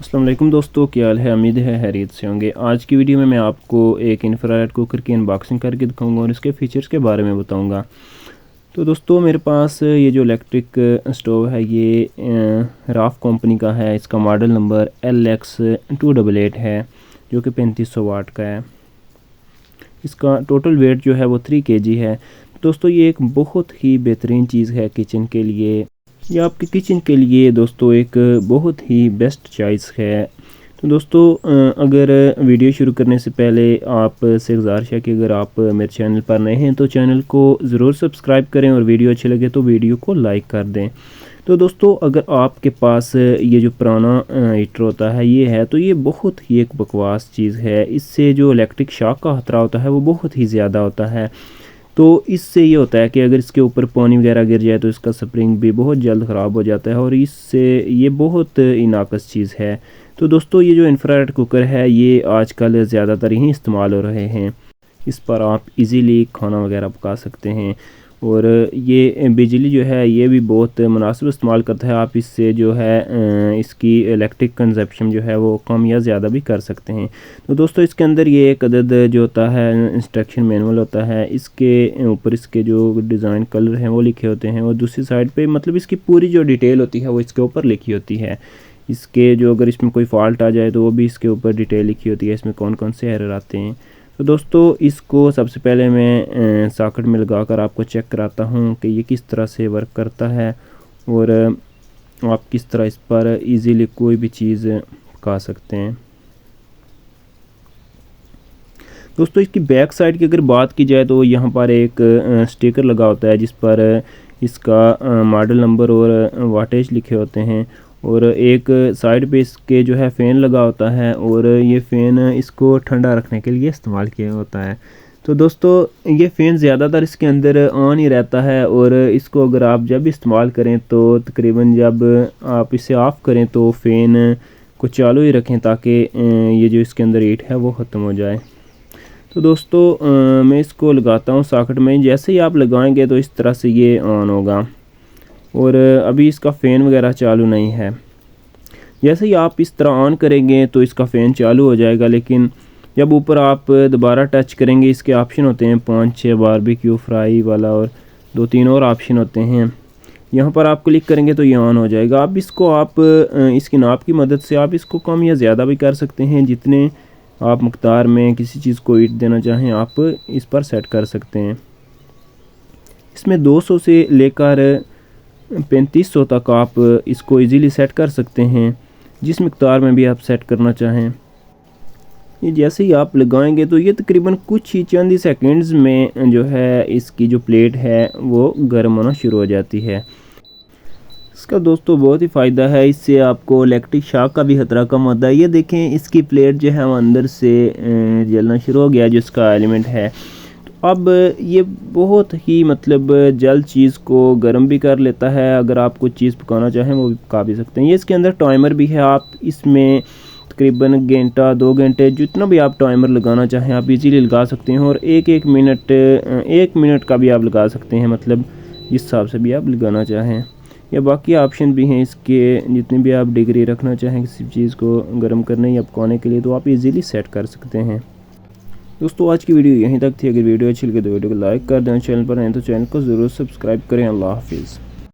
अस्सलाम वालेकुम दोस्तों, क्या हाल है। उम्मीद है खैरियत से होंगे। आज की वीडियो में मैं आपको एक इंफ्रारेड कुकर की अनबॉक्सिंग करके दिखाऊंगा और इसके फीचर्स के बारे में बताऊंगा। तो दोस्तों, मेरे पास ये जो इलेक्ट्रिक स्टोव है ये राफ कंपनी का है। इसका मॉडल नंबर LX288 है जो कि 3500 वाट का है। इसका टोटल वेट जो है वो 3 kg है। दोस्तों, ये एक बहुत ही बेहतरीन चीज़ है किचन के लिए। ये आपके किचन के लिए दोस्तों एक बहुत ही बेस्ट चॉइस है। तो दोस्तों, अगर वीडियो शुरू करने से पहले आपसे गुजारिश है कि अगर आप मेरे चैनल पर नए हैं तो चैनल को ज़रूर सब्सक्राइब करें और वीडियो अच्छी लगे तो वीडियो को लाइक कर दें। तो दोस्तों, अगर आपके पास ये जो पुराना हीटर होता है ये है तो ये बहुत ही एक बकवास चीज़ है। इससे जो इलेक्ट्रिक शॉक का खतरा होता है वो बहुत ही ज़्यादा होता है। तो इससे ये होता है कि अगर इसके ऊपर पानी वगैरह गिर जाए तो इसका स्प्रिंग भी बहुत जल्द ख़राब हो जाता है और इससे ये बहुत ही नाक़स चीज़ है। तो दोस्तों, ये जो इंफ्रारेड कुकर है ये आजकल ज़्यादातर ही इस्तेमाल हो रहे हैं। इस पर आप इजीली खाना वगैरह पका सकते हैं और ये बिजली जो है ये भी बहुत मुनासिब इस्तेमाल करता है। आप इससे जो है इसकी इलेक्ट्रिक कंजप्शन जो है वो कम या ज़्यादा भी कर सकते हैं। तो दोस्तों, इसके अंदर ये एक अदद जो होता है इंस्ट्रक्शन मैनुअल होता है। इसके ऊपर इसके जो डिज़ाइन कलर हैं वो लिखे होते हैं और दूसरी साइड पे मतलब इसकी पूरी जो डिटेल होती है वो इसके ऊपर लिखी होती है। इसके जो अगर इसमें कोई फॉल्ट आ जाए तो वो भी इसके ऊपर डिटेल लिखी होती है, इसमें कौन कौन से एरर आते हैं। तो दोस्तों, इसको सबसे पहले मैं सॉकेट में लगाकर आपको चेक कराता हूँ कि ये किस तरह से वर्क करता है और आप किस तरह इस पर इजीली कोई भी चीज़ पका सकते हैं। दोस्तों, इसकी बैक साइड की अगर बात की जाए तो यहाँ पर एक स्टिकर लगा होता है जिस पर इसका मॉडल नंबर और वाटेज लिखे होते हैं और एक साइड पे इसके जो है फ़ैन लगा होता है और ये फ़ैन इसको ठंडा रखने के लिए इस्तेमाल किया होता है। तो दोस्तों, ये फ़ैन ज़्यादातर इसके अंदर ऑन ही रहता है और इसको अगर आप जब इस्तेमाल करें तो तकरीबन जब आप इसे ऑफ़ करें तो फ़ैन को चालू ही रखें ताकि ये जो इसके अंदर हीट है वो ख़त्म हो जाए। तो दोस्तों, मैं इसको लगाता हूँ सॉकेट में। जैसे ही आप लगाएंगे तो इस तरह से ये ऑन होगा और अभी इसका फ़ैन वगैरह चालू नहीं है। जैसे ही आप इस तरह ऑन करेंगे तो इसका फ़ैन चालू हो जाएगा, लेकिन जब ऊपर आप दोबारा टच करेंगे इसके ऑप्शन होते हैं 5-6 बारबेक्यू फ्राई वाला और 2-3 और ऑप्शन होते हैं। यहाँ पर आप क्लिक करेंगे तो ये ऑन हो जाएगा। अब इसको आप इसकी नाप की मदद से आप इसको कम या ज़्यादा भी कर सकते हैं। जितने आप मकदार में किसी चीज़ को हीट देना चाहें आप इस पर सेट कर सकते हैं। इसमें 200 से लेकर 3500 तक आप इसको इजीली सेट कर सकते हैं, जिस मिक़दार में भी आप सेट करना चाहें। ये जैसे ही आप लगाएंगे तो ये तकरीबन कुछ ही चंद ही सेकंड्स में जो है इसकी जो प्लेट है वो गर्म होना शुरू हो जाती है। इसका दोस्तों बहुत ही फ़ायदा है, इससे आपको इलेक्ट्रिक शॉक का भी ख़तरा कम होता है। ये देखें, इसकी प्लेट जो है वो अंदर से जलना शुरू हो गया जो इसका एलिमेंट है। अब ये बहुत ही मतलब जल्द चीज़ को गर्म भी कर लेता है। अगर आप कुछ चीज़ पकाना चाहें वो भी पका भी सकते हैं। ये इसके अंदर टाइमर भी है। आप इसमें तकरीबन घंटा 2 घंटे जितना भी आप टाइमर लगाना चाहें आप इजीली लगा सकते हैं और एक मिनट का भी आप लगा सकते हैं, मतलब जिस हिसाब से भी आप लगाना चाहें। या बाकी ऑप्शन भी हैं इसके, जितनी भी आप डिग्री रखना चाहें किसी चीज़ को गर्म करने या पकाने के लिए तो आप इजीली सेट कर सकते हैं। दोस्तों, आज की वीडियो यहीं तक थी। अगर वीडियो अच्छी लगे तो वीडियो को लाइक कर दें, चैनल पर हैं तो चैनल को ज़रूर सब्सक्राइब करें। अल्लाह हाफिज़।